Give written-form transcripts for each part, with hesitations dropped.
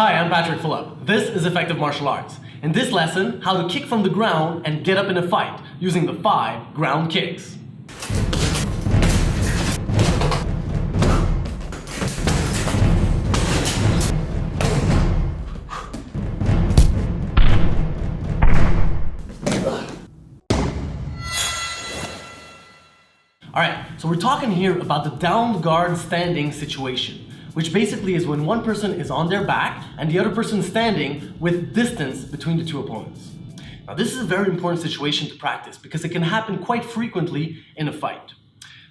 Hi, I'm Patrick Phillip. This is Effective Martial Arts. In this lesson, how to kick from the ground and get up in a fight using the 5 ground kicks. Alright, so we're talking here about the down guard standing situation, which basically is when one person is on their back and the other person standing with distance between the two opponents. Now this is a very important situation to practice because it can happen quite frequently in a fight.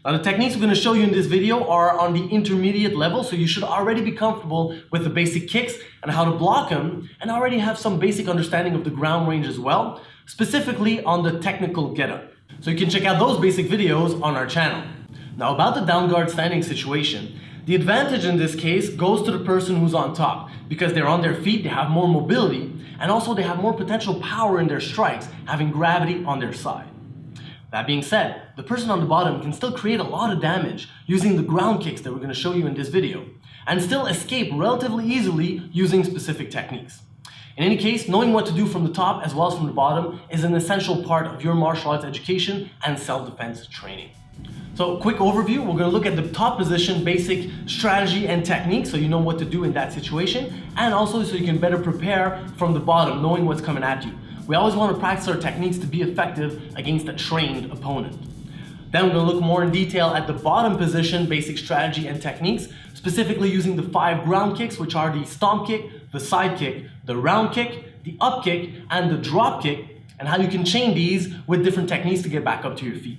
Now the techniques we're going to show you in this video are on the intermediate level, so you should already be comfortable with the basic kicks and how to block them, and already have some basic understanding of the ground range as well, specifically on the technical getup. So you can check out those basic videos on our channel. Now about the down guard standing situation, the advantage in this case goes to the person who's on top because they're on their feet, they have more mobility, and also they have more potential power in their strikes, having gravity on their side. That being said, the person on the bottom can still create a lot of damage using the ground kicks that we're going to show you in this video, and still escape relatively easily using specific techniques. In any case, knowing what to do from the top as well as from the bottom is an essential part of your martial arts education and self-defense training. So, quick overview, we're going to look at the top position, basic strategy and technique so you know what to do in that situation, and also so you can better prepare from the bottom, knowing what's coming at you. We always want to practice our techniques to be effective against a trained opponent. Then we're going to look more in detail at the bottom position, basic strategy and techniques, specifically using the 5 ground kicks, which are the stomp kick, the side kick, the round kick, the up kick, and the drop kick, and how you can chain these with different techniques to get back up to your feet.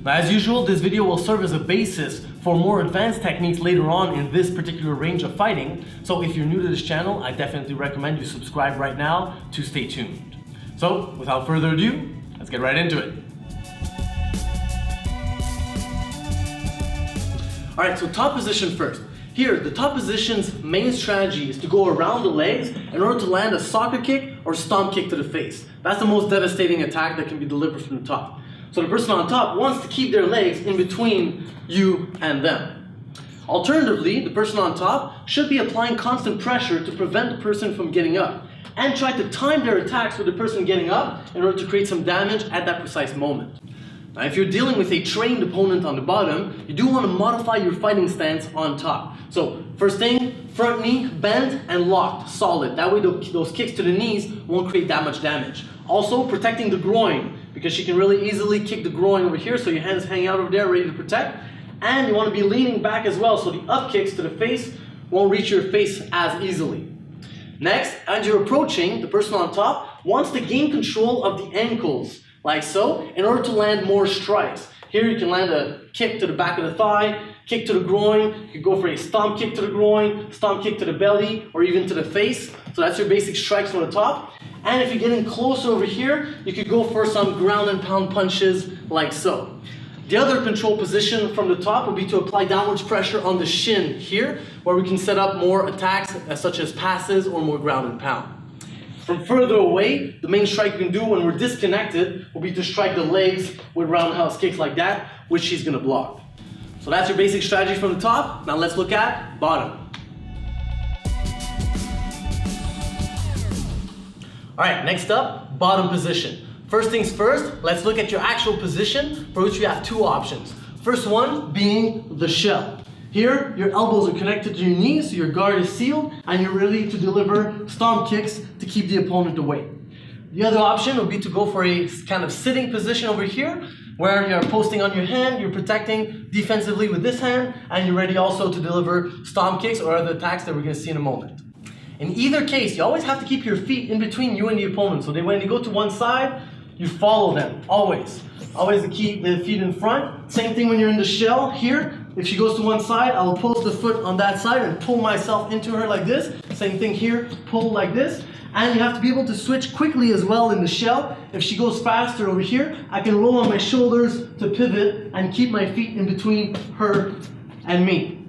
Now, as usual, this video will serve as a basis for more advanced techniques later on in this particular range of fighting, so if you're new to this channel, I definitely recommend you subscribe right now to stay tuned. So, without further ado, let's get right into it. Alright, so top position first. Here, the top position's main strategy is to go around the legs in order to land a soccer kick or stomp kick to the face. That's the most devastating attack that can be delivered from the top. So the person on top wants to keep their legs in between you and them. Alternatively, the person on top should be applying constant pressure to prevent the person from getting up, and try to time their attacks with the person getting up in order to create some damage at that precise moment. Now, if you're dealing with a trained opponent on the bottom, you do want to modify your fighting stance on top. So, first thing, front knee, bent and locked, solid. That way those kicks to the knees won't create that much damage. Also, protecting the groin, because she can really easily kick the groin over here, so your hands hang out over there ready to protect. And you want to be leaning back as well, so the up kicks to the face won't reach your face as easily. Next, as you're approaching, the person on top wants to gain control of the ankles, like so, in order to land more strikes. Here you can land a kick to the back of the thigh, kick to the groin, you can go for a stomp kick to the groin, stomp kick to the belly, or even to the face. So that's your basic strikes from the top. And if you're getting closer over here, you could go for some ground and pound punches like so. The other control position from the top would be to apply downwards pressure on the shin here, where we can set up more attacks such as passes or more ground and pound. From further away, the main strike you can do when we're disconnected will be to strike the legs with roundhouse kicks like that, which she's going to block. So that's your basic strategy from the top. Now let's look at bottom. Alright, next up, bottom position. First things first, let's look at your actual position, for which you have 2 options. First one being the shell. Here, your elbows are connected to your knees, so your guard is sealed, and you're ready to deliver stomp kicks to keep the opponent away. The other option would be to go for a kind of sitting position over here, where you're posting on your hand, you're protecting defensively with this hand, and you're ready also to deliver stomp kicks or other attacks that we're going to see in a moment. In either case, you always have to keep your feet in between you and the opponent, so that when they go to one side, you follow them, always. Always keep the feet in front. Same thing when you're in the shell here. If she goes to one side, I'll post the foot on that side and pull myself into her like this. Same thing here, pull like this. And you have to be able to switch quickly as well in the shell. If she goes faster over here, I can roll on my shoulders to pivot and keep my feet in between her and me.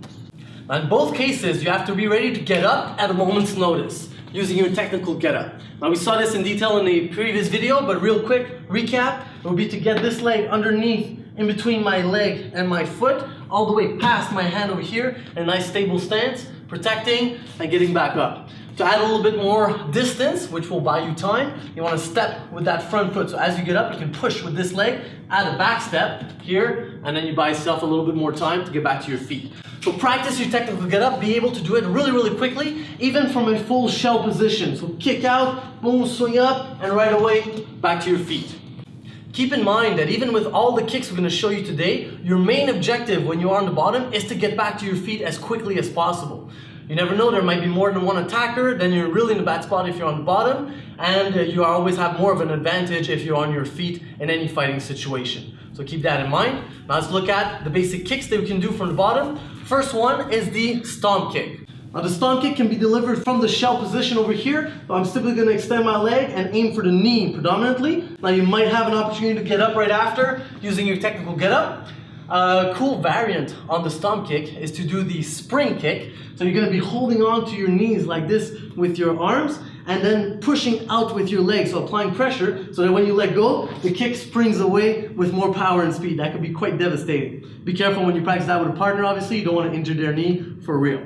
Now in both cases, you have to be ready to get up at a moment's notice using your technical get up. Now we saw this in detail in the previous video, but real quick recap, it would be to get this leg underneath in between my leg and my foot, all the way past my hand over here in a nice stable stance, protecting and getting back up. To add a little bit more distance, which will buy you time, you want to step with that front foot. So as you get up, you can push with this leg, add a back step here, and then you buy yourself a little bit more time to get back to your feet. So practice your technical get up, be able to do it really, really quickly, even from a full shell position. So kick out, boom, swing up, and right away, back to your feet. Keep in mind that even with all the kicks we're going to show you today, your main objective when you are on the bottom is to get back to your feet as quickly as possible. You never know, there might be more than one attacker, then you're really in a bad spot if you're on the bottom, and you always have more of an advantage if you're on your feet in any fighting situation. So keep that in mind. Now let's look at the basic kicks that we can do from the bottom. First one is the stomp kick. Now the stomp kick can be delivered from the shell position over here, but I'm simply going to extend my leg and aim for the knee predominantly. Now you might have an opportunity to get up right after using your technical get up. A cool variant on the stomp kick is to do the spring kick. So you're going to be holding on to your knees like this with your arms and then pushing out with your legs, so applying pressure so that when you let go, the kick springs away with more power and speed. That could be quite devastating. Be careful when you practice that with a partner, obviously. You don't want to injure their knee for real.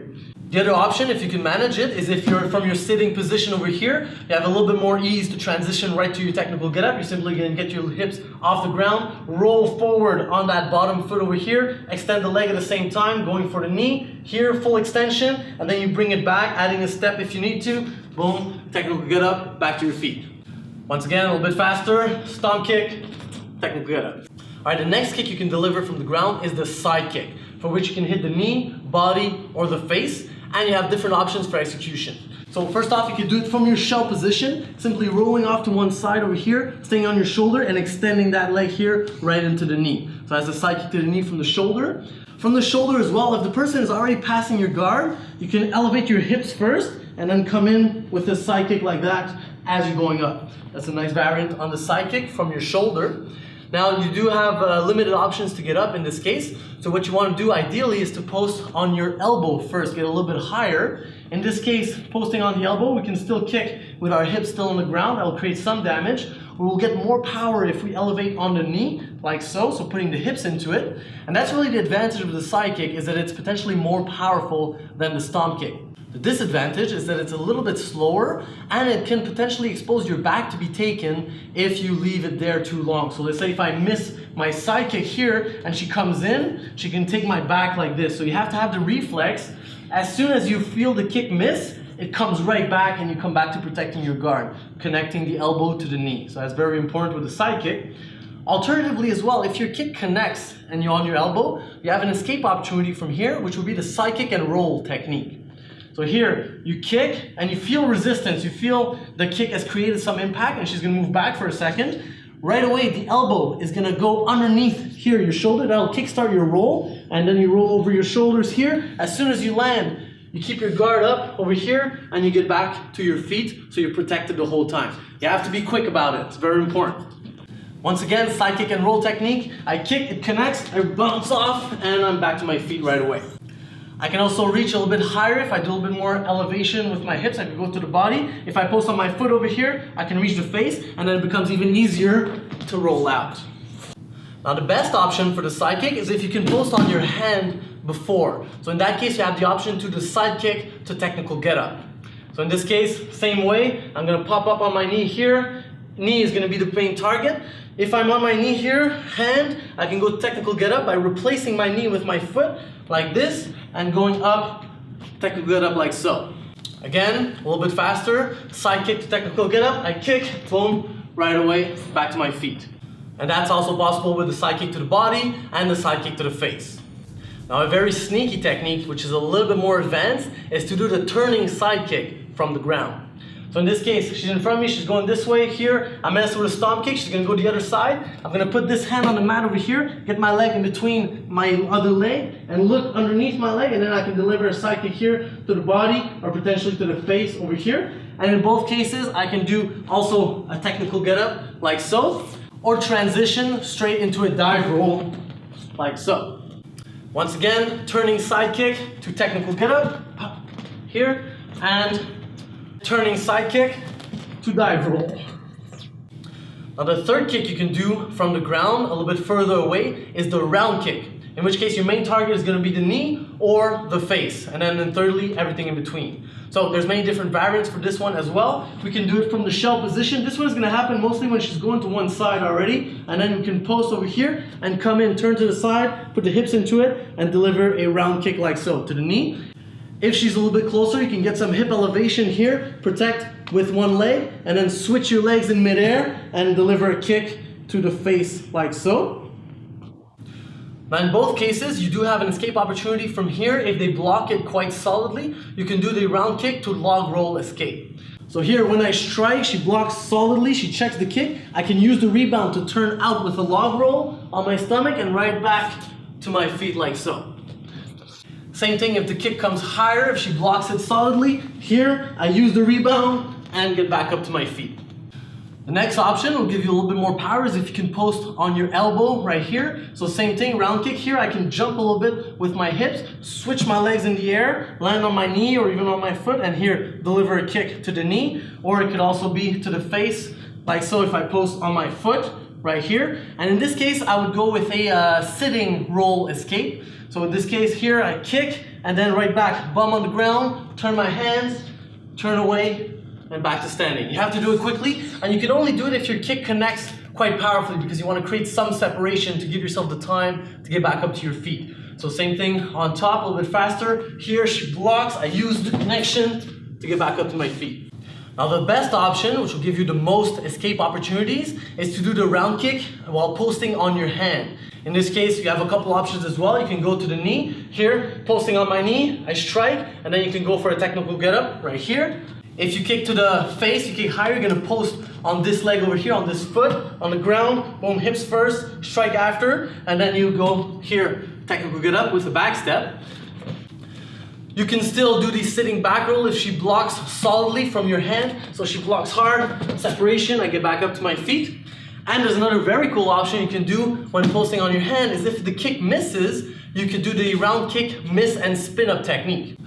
The other option, if you can manage it, is if you're from your sitting position over here, you have a little bit more ease to transition right to your technical get up. You're simply going to get your hips off the ground, roll forward on that bottom foot over here, extend the leg at the same time, going for the knee, here full extension, and then you bring it back, adding a step if you need to, boom, technical get up, back to your feet. Once again, a little bit faster, stomp kick, technical get up. All right, the next kick you can deliver from the ground is the side kick, for which you can hit the knee, body, or the face, and you have different options for execution. So first off, you can do it from your shell position, simply rolling off to one side over here, staying on your shoulder and extending that leg here right into the knee. So as a side kick to the knee from the shoulder. From the shoulder as well, if the person is already passing your guard, you can elevate your hips first and then come in with a side kick like that as you're going up. That's a nice variant on the side kick from your shoulder. Now you do have limited options to get up in this case. So what you want to do ideally is to post on your elbow first, get a little bit higher. In this case, posting on the elbow, we can still kick with our hips still on the ground. That will create some damage. We will get more power if we elevate on the knee, like so putting the hips into it. And that's really the advantage of the side kick, is that it's potentially more powerful than the stomp kick. The disadvantage is that it's a little bit slower and it can potentially expose your back to be taken if you leave it there too long. So let's say if I miss my side kick here and she comes in, she can take my back like this. So you have to have the reflex. As soon as you feel the kick miss, it comes right back and you come back to protecting your guard, connecting the elbow to the knee. So that's very important with the side kick. Alternatively as well, if your kick connects and you're on your elbow, you have an escape opportunity from here, which will be the side kick and roll technique. So here, you kick and you feel resistance. You feel the kick has created some impact and she's going to move back for a second. Right away, the elbow is going to go underneath here, your shoulder. That'll kickstart your roll, and then you roll over your shoulders here. As soon as you land, you keep your guard up over here and you get back to your feet so you're protected the whole time. You have to be quick about it. It's very important. Once again, side kick and roll technique. I kick, it connects, I bounce off, and I'm back to my feet right away. I can also reach a little bit higher if I do a little bit more elevation with my hips. I can go to the body. If I post on my foot over here, I can reach the face, and then it becomes even easier to roll out. Now the best option for the side kick is if you can post on your hand before. So in that case, you have the option to the side kick to technical get up. So in this case, same way, I'm gonna pop up on my knee here. Knee is gonna be the main target. If I'm on my knee here, hand, I can go technical get up by replacing my knee with my foot like this and going up, technical get up like so. Again, a little bit faster, side kick to technical get up, I kick, boom, right away, back to my feet. And that's also possible with the side kick to the body and the side kick to the face. Now a very sneaky technique, which is a little bit more advanced, is to do the turning side kick from the ground. So in this case, she's in front of me, she's going this way here. I'm messing with a stomp kick, she's gonna go the other side. I'm gonna put this hand on the mat over here, get my leg in between my other leg, and look underneath my leg, and then I can deliver a side kick here to the body, or potentially to the face over here. And in both cases, I can do also a technical get up, like so, or transition straight into a dive roll, like so. Once again, turning side kick to technical get up, here, and turning side kick to dive roll. Now the third kick you can do from the ground a little bit further away is the round kick. in which case your main target is going to be the knee or the face, and then thirdly, everything in between. So there's many different variants for this one as well. We can do it from the shell position. This one is going to happen mostly when she's going to one side already, and then we can post over here and come in, turn to the side, put the hips into it, and deliver a round kick like so to the knee. If she's a little bit closer, you can get some hip elevation here, protect with one leg, and then switch your legs in midair and deliver a kick to the face like so. Now in both cases, you do have an escape opportunity from here. If they block it quite solidly, you can do the round kick to log roll escape. So here, when I strike, she blocks solidly, she checks the kick. I can use the rebound to turn out with a log roll on my stomach and right back to my feet like so. Same thing if the kick comes higher, if she blocks it solidly. Here, I use the rebound and get back up to my feet. The next option will give you a little bit more power is if you can post on your elbow right here. So same thing, round kick here, I can jump a little bit with my hips, switch my legs in the air, land on my knee or even on my foot, and here, deliver a kick to the knee. Or it could also be to the face, like so if I post on my foot right here. And in this case, I would go with a sitting roll escape. So in this case here, I kick, and then right back, bum on the ground, turn my hands, turn away, and back to standing. You have to do it quickly, and you can only do it if your kick connects quite powerfully because you want to create some separation to give yourself the time to get back up to your feet. So same thing on top, a little bit faster. Here she blocks, I use the connection to get back up to my feet. Now the best option, which will give you the most escape opportunities, is to do the round kick while posting on your hand. In this case, you have a couple options as well. You can go to the knee. Here, posting on my knee, I strike, and then you can go for a technical get-up right here. If you kick to the face, you kick higher, you're gonna post on this leg over here, on this foot, on the ground, boom, hips first, strike after, and then you go here, technical get up with a back step. You can still do the sitting back roll if she blocks solidly from your hand. So she blocks hard, separation, I get back up to my feet. And there's another very cool option you can do when posting on your hand is if the kick misses, you can do the round kick, miss, and spin up technique.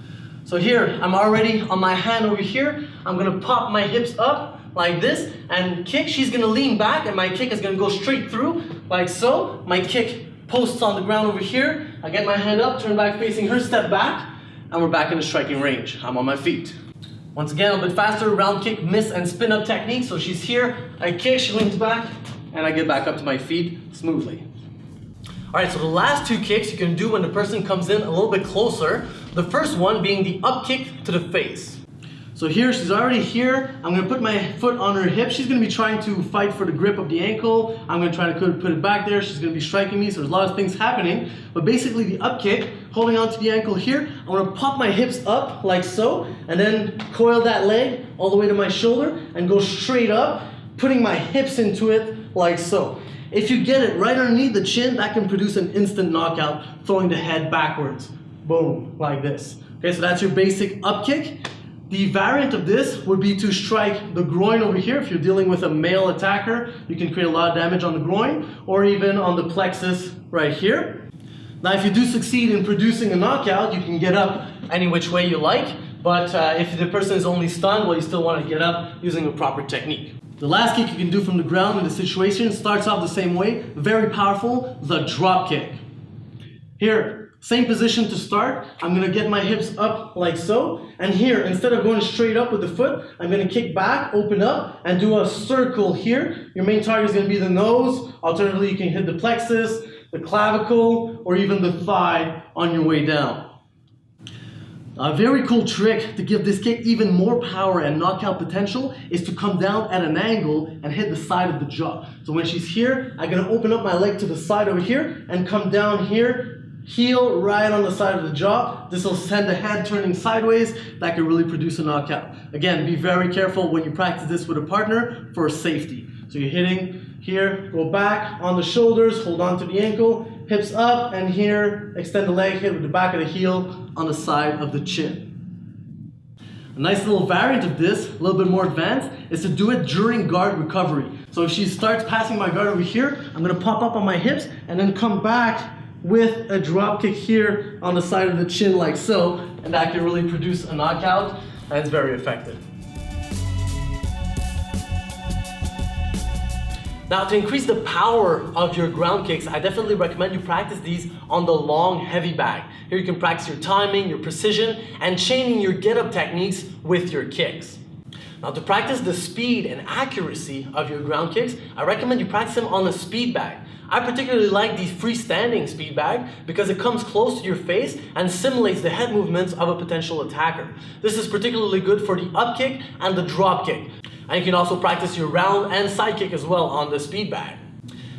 So here, I'm already on my hand over here. I'm gonna pop my hips up like this and kick. She's gonna lean back and my kick is gonna go straight through like so. My kick posts on the ground over here. I get my hand up, turn back facing her, step back, and we're back in the striking range. I'm on my feet. Once again, a little bit faster, round kick, miss, and spin up technique. So she's here, I kick, she leans back, and I get back up to my feet smoothly. All right, so the last two kicks you can do when the person comes in a little bit closer. The first one being the up kick to the face. So here, she's already here. I'm gonna put my foot on her hip. She's gonna be trying to fight for the grip of the ankle. I'm gonna try to put it back there. She's gonna be striking me, so there's a lot of things happening. But basically the up kick, holding onto the ankle here, I'm gonna pop my hips up like so, and then coil that leg all the way to my shoulder and go straight up, putting my hips into it like so. If you get it right underneath the chin, that can produce an instant knockout, throwing the head backwards. Boom, like this. Okay, so that's your basic up kick. The variant of this would be to strike the groin over here. If you're dealing with a male attacker, you can create a lot of damage on the groin, or even on the plexus right here. Now, if you do succeed in producing a knockout, you can get up any which way you like, but if the person is only stunned, well, you still want to get up using a proper technique. The last kick you can do from the ground in the situation starts off the same way, very powerful, the drop kick. Here, same position to start. I'm gonna get my hips up like so, and here, instead of going straight up with the foot, I'm gonna kick back, open up, and do a circle here. Your main target is gonna be the nose. Alternatively, you can hit the plexus, the clavicle, or even the thigh on your way down. A very cool trick to give this kick even more power and knockout potential is to come down at an angle and hit the side of the jaw. So when she's here, I'm gonna open up my leg to the side over here and come down here, heel right on the side of the jaw. This will send the head turning sideways. That can really produce a knockout. Again, be very careful when you practice this with a partner for safety. So you're hitting here, go back on the shoulders, hold on to the ankle, hips up, and here, extend the leg, hit with the back of the heel on the side of the chin. A nice little variant of this, a little bit more advanced, is to do it during guard recovery. So if she starts passing my guard over here, I'm gonna pop up on my hips and then come back with a drop kick here on the side of the chin like so, and that can really produce a knockout, and it's very effective. Now, to increase the power of your ground kicks, I definitely recommend you practice these on the long, heavy bag. Here you can practice your timing, your precision, and chaining your get-up techniques with your kicks. Now, to practice the speed and accuracy of your ground kicks, I recommend you practice them on a speed bag. I particularly like the freestanding speed bag because it comes close to your face and simulates the head movements of a potential attacker. This is particularly good for the up kick and the drop kick. And you can also practice your round and side kick as well on the speed bag.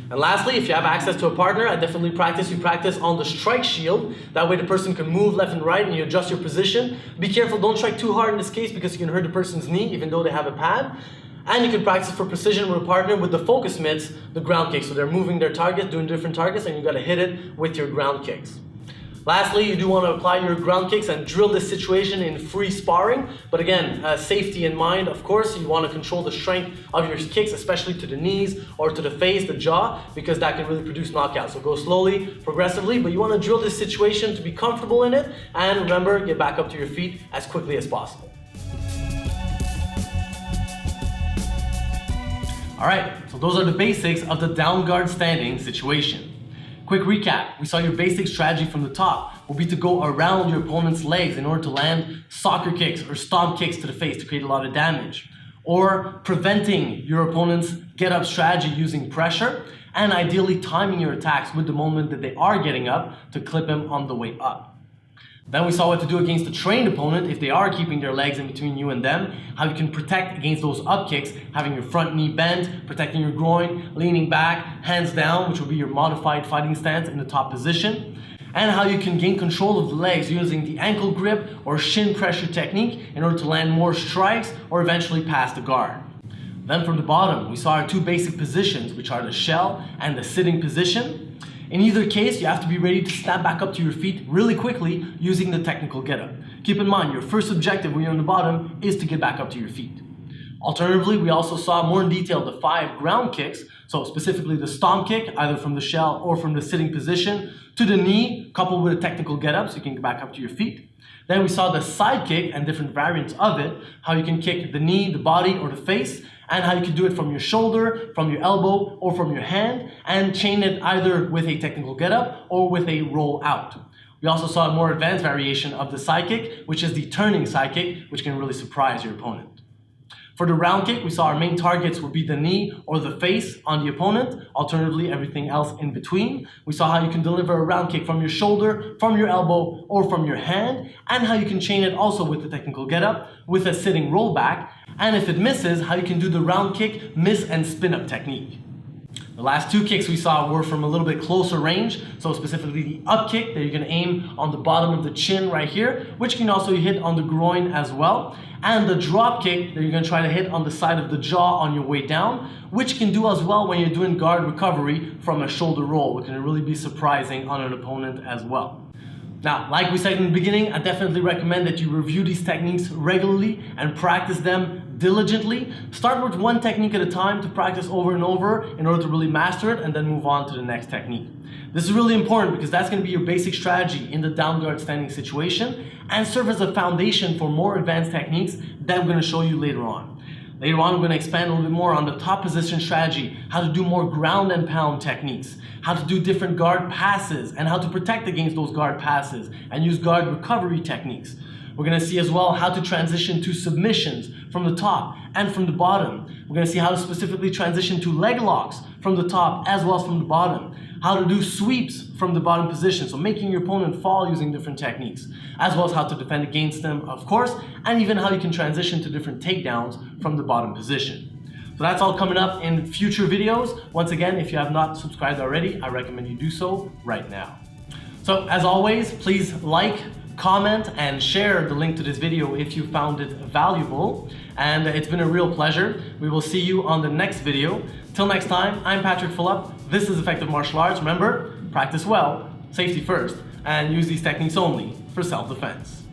And lastly, if you have access to a partner, I definitely practice on the strike shield. That way the person can move left and right and you adjust your position. Be careful, don't strike too hard in this case because you can hurt the person's knee even though they have a pad. And you can practice for precision with a partner with the focus mitts, the ground kicks. So they're moving their target, doing different targets, and you gotta hit it with your ground kicks. Lastly, you do want to apply your ground kicks and drill this situation in free sparring. But again, safety in mind, of course, you want to control the strength of your kicks, especially to the knees or to the face, the jaw, because that can really produce knockouts. So go slowly, progressively, but you want to drill this situation to be comfortable in it. And remember, get back up to your feet as quickly as possible. All right, so those are the basics of the down guard standing situation. Quick recap, we saw your basic strategy from the top will be to go around your opponent's legs in order to land soccer kicks or stomp kicks to the face to create a lot of damage. Or preventing your opponent's get-up strategy using pressure, and ideally timing your attacks with the moment that they are getting up to clip them on the way up. Then we saw what to do against a trained opponent if they are keeping their legs in between you and them, how you can protect against those up kicks, having your front knee bent, protecting your groin, leaning back, hands down, which will be your modified fighting stance in the top position, and how you can gain control of the legs using the ankle grip or shin pressure technique in order to land more strikes or eventually pass the guard. Then from the bottom, we saw our two basic positions, which are the shell and the sitting position. In either case, you have to be ready to snap back up to your feet really quickly using the technical get-up. Keep in mind, your first objective when you're on the bottom is to get back up to your feet. Alternatively, we also saw more in detail the 5 ground kicks, so specifically the stomp kick, either from the shell or from the sitting position, to the knee, coupled with a technical get-up so you can get back up to your feet. Then we saw the side kick and different variants of it, how you can kick the knee, the body, or the face, and how you can do it from your shoulder, from your elbow, or from your hand, and chain it either with a technical get-up or with a roll out. We also saw a more advanced variation of the side kick, which is the turning side kick, which can really surprise your opponent. For the round kick, we saw our main targets would be the knee or the face on the opponent, alternatively everything else in between. We saw how you can deliver a round kick from your shoulder, from your elbow, or from your hand, and how you can chain it also with the technical get-up, with a sitting rollback, and if it misses, how you can do the round kick, miss, and spin-up technique. The last 2 kicks we saw were from a little bit closer range, so specifically the up kick that you can aim on the bottom of the chin right here, which you can also hit on the groin as well, and the drop kick that you're going to try to hit on the side of the jaw on your way down, which you can do as well when you're doing guard recovery from a shoulder roll, which can really be surprising on an opponent as well. Now, like we said in the beginning, I definitely recommend that you review these techniques regularly and practice them diligently. Start with one technique at a time to practice over and over in order to really master it and then move on to the next technique. This is really important because that's going to be your basic strategy in the down guard standing situation and serve as a foundation for more advanced techniques that I'm going to show you later on. Later on, we're going to expand a little bit more on the top position strategy, how to do more ground and pound techniques, how to do different guard passes, and how to protect against those guard passes and use guard recovery techniques. We're going to see as well how to transition to submissions from the top and from the bottom. We're going to see how to specifically transition to leg locks from the top as well as from the bottom. How to do sweeps from the bottom position, so making your opponent fall using different techniques, as well as how to defend against them, of course, and even how you can transition to different takedowns from the bottom position. So that's all coming up in future videos. Once again, if you have not subscribed already, I recommend you do so right now. So as always, please like, comment, and share the link to this video if you found it valuable. And it's been a real pleasure. We will see you on the next video. Till next time, I'm Patrick Phillip. This is Effective Martial Arts. Remember, practice well, safety first, and use these techniques only for self-defense.